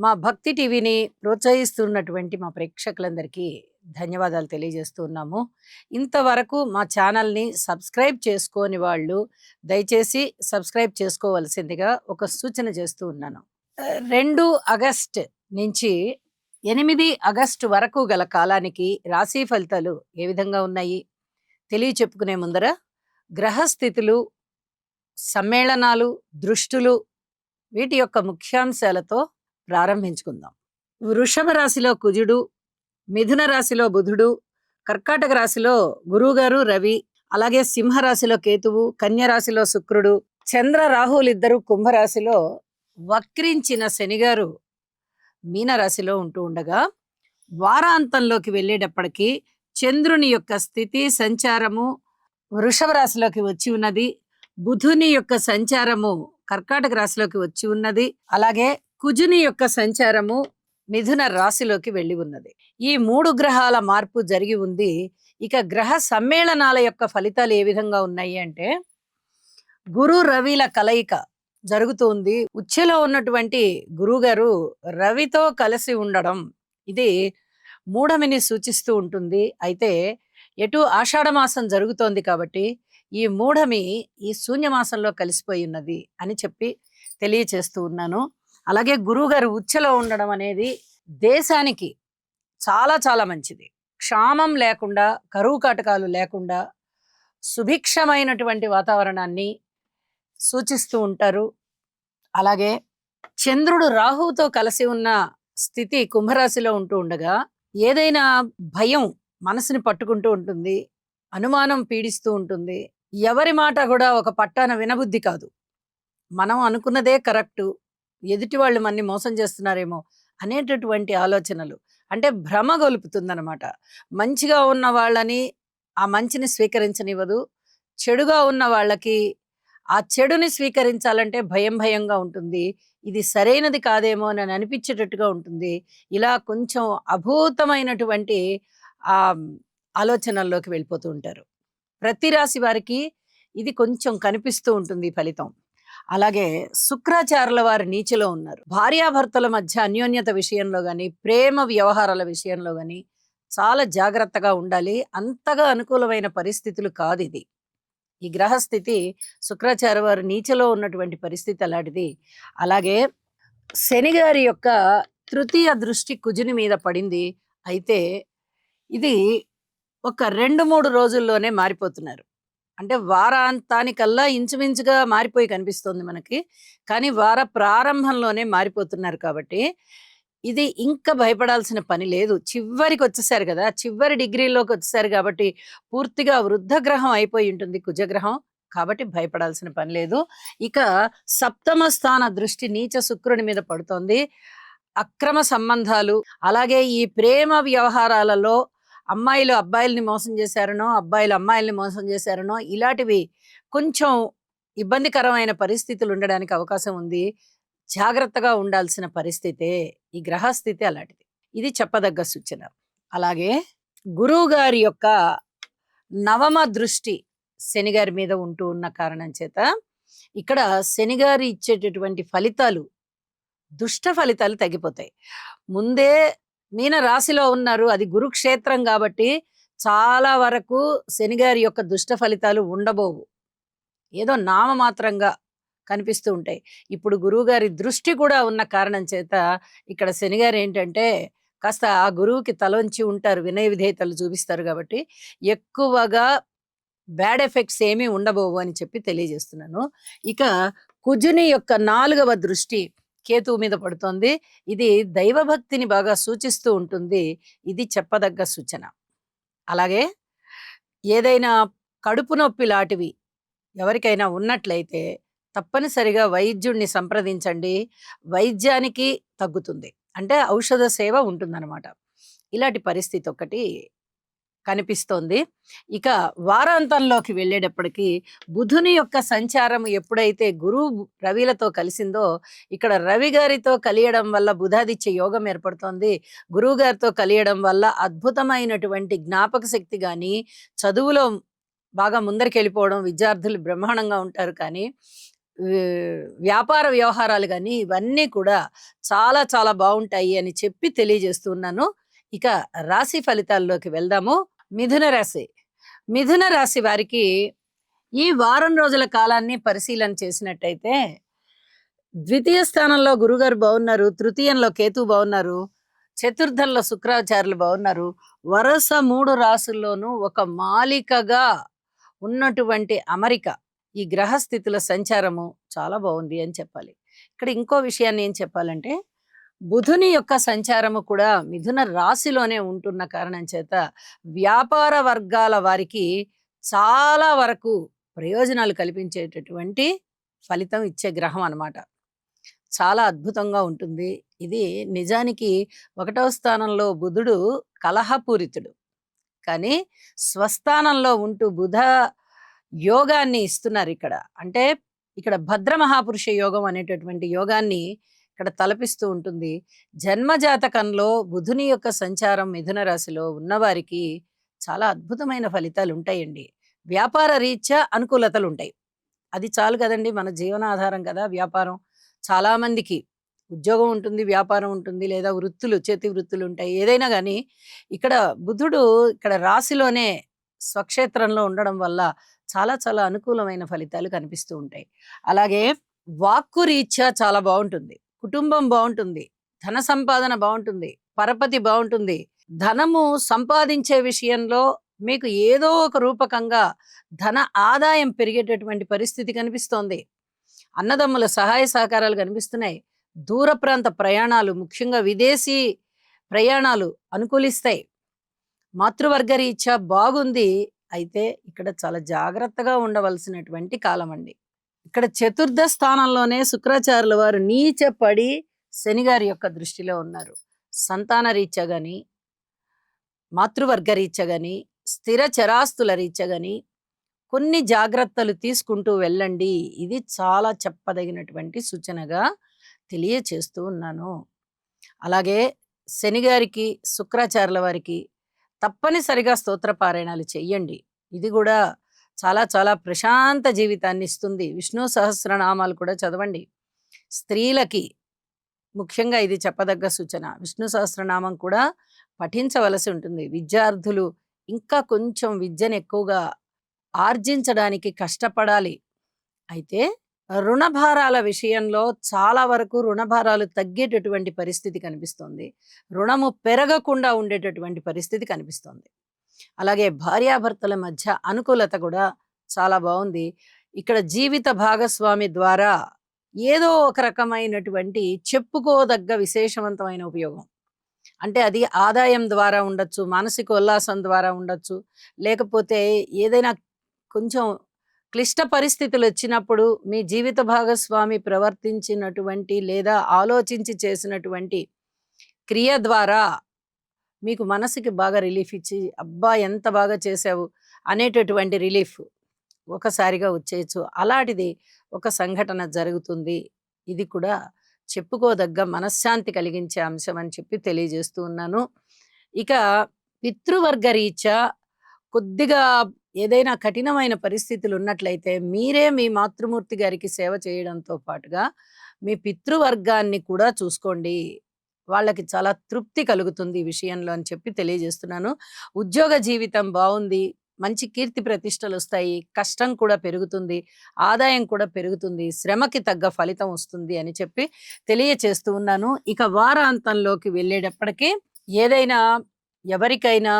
మా భక్తి టీవీని ప్రోత్సహిస్తున్నటువంటి మా ప్రేక్షకులందరికీ ధన్యవాదాలు తెలియజేస్తూ ఉన్నాము. ఇంతవరకు మా ఛానల్‌ని సబ్స్క్రైబ్ చేసుకోని వాళ్ళు దయచేసి సబ్స్క్రైబ్ చేసుకోవలసిందిగా ఒక సూచన చేస్తూ ఉన్నాను. 2 ఆగస్ట్ నుంచి 8 ఆగస్టు వరకు గల కాలానికి రాశి ఫలితాలు ఏ విధంగా ఉన్నాయి తెలియచెప్పుకునే ముందర గ్రహస్థితులు, సమ్మేళనాలు, దృష్టులు వీటి యొక్క ముఖ్యాంశాలతో ప్రారంభించుకుందాం. వృషభ రాశిలో కుజుడు, మిథున రాశిలో బుధుడు, కర్కాటక రాశిలో గురువుగారు రవి, అలాగే సింహ రాశిలో కేతువు, కన్య రాశిలో శుక్రుడు, చంద్ర రాహులు ఇద్దరు కుంభరాశిలో, వక్రించిన శనిగారు మీన రాశిలో ఉంటూ ఉండగా వారాంతంలోకి వెళ్ళేటప్పటికి చంద్రుని యొక్క స్థితి సంచారము వృషభ రాశిలోకి వచ్చి ఉన్నది. బుధుని యొక్క సంచారము కర్కాటక రాశిలోకి వచ్చి ఉన్నది. అలాగే కుజుని యొక్క సంచారము మిథున రాశిలోకి వెళ్ళి ఉన్నది. ఈ 3 గ్రహాల మార్పు జరిగి ఉంది. ఇక గ్రహ సమ్మేళనాల యొక్క ఫలితాలు ఏ విధంగా ఉన్నాయి అంటే, గురు రవిల కలయిక జరుగుతుంది. ఉచ్ఛలో ఉన్నటువంటి గురుగారు రవితో కలిసి ఉండడం ఇది మూఢమిని సూచిస్తూ ఉంటుంది. అయితే ఎటు ఆషాఢ మాసం జరుగుతోంది కాబట్టి ఈ మూఢమి ఈ శూన్యమాసంలో కలిసిపోయి ఉన్నది అని చెప్పి తెలియచేస్తూ ఉన్నాను. అలాగే గురువుగారు ఉచ్ఛలో ఉండడం అనేది దేశానికి చాలా చాలా మంచిది. క్షామం లేకుండా, కరువు కాటకాలు లేకుండా సుభిక్షమైనటువంటి వాతావరణాన్ని సూచిస్తూ ఉంటారు. అలాగే చంద్రుడు రాహువుతో కలిసి ఉన్న స్థితి కుంభరాశిలో ఉంటూ ఉండగా ఏదైనా భయం మనసుని పట్టుకుంటూ ఉంటుంది, అనుమానం పీడిస్తూ ఉంటుంది. ఎవరి మాట కూడా ఒక పట్టాన వినబుద్ధి కాదు. మనం అనుకున్నదే కరెక్టు, ఎదుటి వాళ్ళు మనని మోసం చేస్తున్నారేమో అనేటటువంటి ఆలోచనలు, అంటే భ్రమ గొలుపుతుందన్నమాట. మంచిగా ఉన్న వాళ్ళని ఆ మంచిని స్వీకరించనివ్వదు, చెడుగా ఉన్న వాళ్ళకి ఆ చెడుని స్వీకరించాలంటే భయం భయంగా ఉంటుంది. ఇది సరైనది కాదేమో అని అనిపించేటట్టుగా ఉంటుంది. ఇలా కొంచెం అభూతమైనటువంటి ఆ ఆలోచనల్లోకి వెళ్ళిపోతూ ఉంటారు. ప్రతి రాశి వారికి ఇది కొంచెం కనిపిస్తూ ఉంటుంది ఫలితం. అలాగే శుక్రాచార్యుల వారు నీచలో ఉన్నారు. భార్యాభర్తల మధ్య అన్యోన్యత విషయంలో గాని, ప్రేమ వ్యవహారాల విషయంలో గాని చాలా జాగ్రత్తగా ఉండాలి. అంతగా అనుకూలమైన పరిస్థితులు కాదు ఇది. ఈ గ్రహస్థితి శుక్రాచార్య వారు నీచలో ఉన్నటువంటి పరిస్థితి అలాంటిది. అలాగే శని గారి యొక్క తృతీయ దృష్టి కుజుని మీద పడింది. అయితే ఇది ఒక 2-3 రోజుల్లోనే మారిపోతున్నారు. అంటే వారాంతానికల్లా ఇంచుమించుగా మారిపోయి కనిపిస్తుంది మనకి. కానీ వార ప్రారంభంలోనే మారిపోతున్నారు కాబట్టి ఇది ఇంకా భయపడాల్సిన పని లేదు. చివరికి వచ్చేసారు కదా, చివరి డిగ్రీలోకి వచ్చేసారు కాబట్టి పూర్తిగా వృద్ధ గ్రహం అయిపోయి ఉంటుంది కుజగ్రహం. కాబట్టి భయపడాల్సిన పని లేదు. ఇక సప్తమ స్థాన దృష్టి నీచ శుక్రుని మీద పడుతోంది. అక్రమ సంబంధాలు, అలాగే ఈ ప్రేమ వ్యవహారాలలో అమ్మాయిలు అబ్బాయిల్ని మోసం చేశారనో, అబ్బాయిలు అమ్మాయిల్ని మోసం చేశారనో ఇలాంటివి కొంచెం ఇబ్బందికరమైన పరిస్థితులు ఉండడానికి అవకాశం ఉంది. జాగ్రత్తగా ఉండాల్సిన పరిస్థితే. ఈ గ్రహస్థితి అలాంటిది. ఇది చెప్పదగ్గ సూచన. అలాగే గురువు గారి యొక్క నవమ దృష్టి శనిగారి మీద ఉంటూ ఉన్న కారణం చేత ఇక్కడ శనిగారి ఇచ్చేటటువంటి ఫలితాలు, దుష్ట ఫలితాలు తగ్గిపోతాయి. ముందే మీన రాశిలో ఉన్నారు, అది గురుక్షేత్రం కాబట్టి చాలా వరకు శనిగారి యొక్క దుష్ట ఫలితాలు ఉండబోవు. ఏదో నామమాత్రంగా కనిపిస్తూ ఉంటాయి. ఇప్పుడు గురువుగారి దృష్టి కూడా ఉన్న కారణం చేత ఇక్కడ శనిగారు ఏంటంటే కాస్త ఆ గురువుకి తలొంచి ఉంటారు, వినయ విధేయతలు చూపిస్తారు కాబట్టి ఎక్కువగా బ్యాడ్ ఎఫెక్ట్స్ ఏమీ ఉండబోవు అని చెప్పి తెలియజేస్తున్నాను. ఇక కుజుని యొక్క 4వ దృష్టి కేతువు మీద పడుతోంది. ఇది దైవభక్తిని బాగా సూచిస్తూ ఉంటుంది. ఇది చెప్పదగ్గ సూచన. అలాగే ఏదైనా కడుపు నొప్పి లాంటివి ఎవరికైనా ఉన్నట్లయితే తప్పనిసరిగా వైద్యుడిని సంప్రదించండి. వైద్యానికి తగ్గుతుంది, అంటే ఔషధ సేవ ఉంటుందన్నమాట. ఇలాంటి పరిస్థితి ఒకటి కనిపిస్తోంది. ఇక వారాంతంలోకి వెళ్ళేటప్పటికి బుధుని యొక్క సంచారం ఎప్పుడైతే గురువు రవిలతో కలిసిందో, ఇక్కడ రవి గారితో కలియడం వల్ల బుధాదిత్య యోగం ఏర్పడుతోంది. గురువు గారితో కలియడం వల్ల అద్భుతమైనటువంటి జ్ఞాపక శక్తి కానీ, చదువులో బాగా ముందరికి వెళ్ళిపోవడం, విద్యార్థులు బ్రహ్మాండంగా ఉంటారు. కానీ వ్యాపార వ్యవహారాలు గాని ఇవన్నీ కూడా చాలా చాలా బావుంటాయి అని చెప్పి తెలియజేస్తున్నాను. ఇక రాశి ఫలితాల్లోకి వెళ్దాము. మిథున రాశి. మిథున రాశి వారికి ఈ వారం రోజుల కాలాన్ని పరిశీలన చేసినట్టయితే ద్వితీయ స్థానంలో గురుగారు బాగున్నారు, తృతీయంలో కేతు బాగున్నారు, చతుర్థంలో శుక్రాచార్యులు బాగున్నారు. వరుస 3 రాసుల్లోనూ ఒక మాలికగా ఉన్నటువంటి అమరిక ఈ గ్రహ స్థితుల సంచారము చాలా బాగుంది అని చెప్పాలి. ఇక్కడ ఇంకో విషయాన్ని ఏం చెప్పాలంటే బుధుని యొక్క సంచారము కూడా మిథున రాశిలోనే ఉంటున్న కారణం చేత వ్యాపార వర్గాల వారికి చాలా వరకు ప్రయోజనాలు కల్పించేటటువంటి ఫలితం ఇచ్చే గ్రహం అన్నమాట. చాలా అద్భుతంగా ఉంటుంది. ఇది నిజానికి 1వ స్థానంలో బుధుడు కలహపూరితుడు. కానీ స్వస్థానంలో ఉంటూ బుధ యోగాన్ని ఇస్తున్నారు ఇక్కడ. అంటే ఇక్కడ భద్ర మహాపురుష యోగం అనేటటువంటి యోగాన్ని ఇక్కడ తలపిస్తూ ఉంటుంది. జన్మజాతకంలో బుధుని యొక్క సంచారం మిథున రాశిలో ఉన్నవారికి చాలా అద్భుతమైన ఫలితాలు ఉంటాయండి. వ్యాపార రీత్యా అనుకూలతలు ఉంటాయి. అది చాలు కదండి, మన జీవనాధారం కదా వ్యాపారం. చాలా మందికి ఉద్యోగం ఉంటుంది, వ్యాపారం ఉంటుంది, లేదా వృత్తులు, చేతి వృత్తులు ఉంటాయి. ఏదైనా కానీ ఇక్కడ బుధుడు ఇక్కడ రాశిలోనే స్వక్షేత్రంలో ఉండడం వల్ల చాలా చాలా అనుకూలమైన ఫలితాలు కనిపిస్తూ ఉంటాయి. అలాగే వాక్కు రీత్యా చాలా బాగుంటుంది, కుటుంబం బాగుంటుంది, ధన సంపాదన బాగుంటుంది, పరపతి బాగుంటుంది. ధనము సంపాదించే విషయంలో మీకు ఏదో ఒక రూపకంగా ధన ఆదాయం పెరిగేటటువంటి పరిస్థితి కనిపిస్తోంది. అన్నదమ్ముల సహాయ సహకారాలు కనిపిస్తున్నాయి. దూర ప్రాంత ప్రయాణాలు, ముఖ్యంగా విదేశీ ప్రయాణాలు అనుకూలిస్తాయి. మాతృవర్గ రీత్యా బాగుంది. అయితే ఇక్కడ చాలా జాగ్రత్తగా ఉండవలసినటువంటి కాలం అండి. ఇక్కడ చతుర్థ స్థానంలోనే శుక్రాచార్యుల వారు నీచపడి శనిగారి యొక్క దృష్టిలో ఉన్నారు. సంతాన రీత్యా గాని, మాతృవర్గ రీత్యా గాని, స్థిర చరాస్తుల రీత్యా గాని కొన్ని జాగ్రత్తలు తీసుకుంటూ వెళ్ళండి. ఇది చాలా చెప్పదగినటువంటి సూచనగా తెలియచేస్తూ ఉన్నాను. అలాగే శనిగారికి, శుక్రాచార్యుల వారికి తప్పనిసరిగా స్తోత్ర పారాయణాలు చెయ్యండి. ఇది కూడా చాలా చాలా ప్రశాంత జీవితాన్ని ఇస్తుంది. విష్ణు సహస్రనామాలు కూడా చదవండి. స్త్రీలకి ముఖ్యంగా ఇది చెప్పదగ్గ సూచన. విష్ణు సహస్రనామం కూడా పఠించవలసి ఉంటుంది. విద్యార్థులు ఇంకా కొంచెం విద్యను ఎక్కువగా ఆర్జించడానికి కష్టపడాలి. అయితే రుణభారాల విషయంలో చాలా వరకు రుణభారాలు తగ్గేటటువంటి పరిస్థితి కనిపిస్తుంది. రుణము పెరగకుండా ఉండేటటువంటి పరిస్థితి కనిపిస్తుంది. అలాగే భార్యాభర్తల మధ్య అనుకూలత కూడా చాలా బాగుంది. ఇక్కడ జీవిత భాగస్వామి ద్వారా ఏదో ఒక రకమైనటువంటి చెప్పుకోదగ్గ విశేషవంతమైన ఉపయోగం. అంటే అది ఆదాయం ద్వారా ఉండొచ్చు, మానసిక ఉల్లాసం ద్వారా ఉండొచ్చు, లేకపోతే ఏదైనా కొంచెం క్లిష్ట పరిస్థితులు వచ్చినప్పుడు మీ జీవిత భాగస్వామి ప్రవర్తించినటువంటి లేదా ఆలోచించి చేసినటువంటి క్రియ ద్వారా మీకు మనసుకి బాగా రిలీఫ్ ఇచ్చి, అబ్బా ఎంత బాగా చేసావు అనేటటువంటి రిలీఫ్ ఒకసారిగా వచ్చేయచ్చు. అలాంటిది ఒక సంఘటన జరుగుతుంది. ఇది కూడా చెప్పుకోదగ్గ మనశ్శాంతి కలిగించే అంశం అని చెప్పి తెలియజేస్తూ ఉన్నాను. ఇక పితృవర్గ రీత్యా కొద్దిగా ఏదైనా కఠినమైన పరిస్థితులు ఉన్నట్లయితే మీరే మీ మాతృమూర్తి గారికి సేవ చేయడంతో పాటుగా మీ పితృవర్గాన్ని కూడా చూసుకోండి. వాళ్ళకి చాలా తృప్తి కలుగుతుంది ఈ విషయంలో అని చెప్పి తెలియజేస్తున్నాను. ఉద్యోగ జీవితం బాగుంది, మంచి కీర్తి ప్రతిష్టలు వస్తాయి, కష్టం కూడా పెరుగుతుంది, ఆదాయం కూడా పెరుగుతుంది, శ్రమకి తగ్గ ఫలితం వస్తుంది అని చెప్పి తెలియచేస్తూ ఉన్నాను. ఇక వారాంతంలోకి వెళ్ళేటప్పటికీ ఏదైనా ఎవరికైనా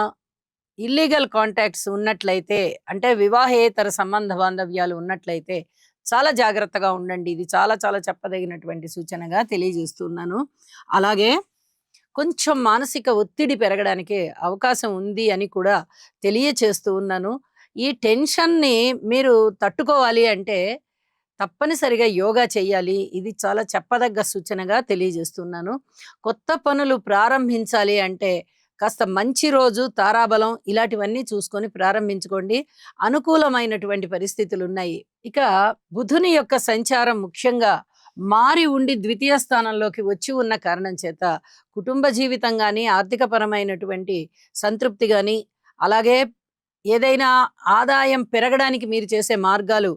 ఇల్లీగల్ కాంటాక్ట్స్ ఉన్నట్లయితే, అంటే వివాహేతర సంబంధ బాంధవ్యాలు ఉన్నట్లయితే చాలా జాగ్రత్తగా ఉండండి. ఇది చాలా చాలా చెప్పదగినటువంటి సూచనగా తెలియజేస్తున్నాను. అలాగే కొంచెం మానసిక ఒత్తిడి పెరగడానికి అవకాశం ఉంది అని కూడా తెలియచేస్తూ ఉన్నాను. ఈ టెన్షన్ని మీరు తట్టుకోవాలి అంటే తప్పనిసరిగా యోగా చేయాలి. ఇది చాలా చెప్పదగ్గ సూచనగా తెలియజేస్తున్నాను. కొత్త పనులు ప్రారంభించాలి అంటే కాస్త మంచి రోజు, తారాబలం ఇలాంటివన్నీ చూసుకొని ప్రారంభించుకోండి. అనుకూలమైనటువంటి పరిస్థితులు ఉన్నాయి. ఇక బుధుని యొక్క సంచారం ముఖ్యంగా మారి ఉండి ద్వితీయ స్థానంలోకి వచ్చి ఉన్న కారణం చేత కుటుంబ జీవితం కానీ, ఆర్థికపరమైనటువంటి సంతృప్తి కానీ, అలాగే ఏదైనా ఆదాయం పెరగడానికి మీరు చేసే మార్గాలు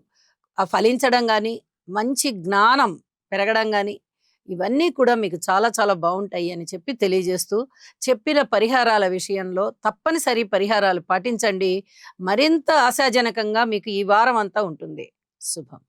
ఫలించడం కానీ, మంచి జ్ఞానం పెరగడం గాని ఇవన్నీ కూడా మీకు చాలా చాలా బాగుంటాయి అని చెప్పి తెలియజేస్తూ, చెప్పిన పరిహారాల విషయంలో తప్పనిసరి పరిహారాలు పాటించండి. మరింత ఆశాజనకంగా మీకు ఈ వారం అంతా ఉంటుంది. శుభం.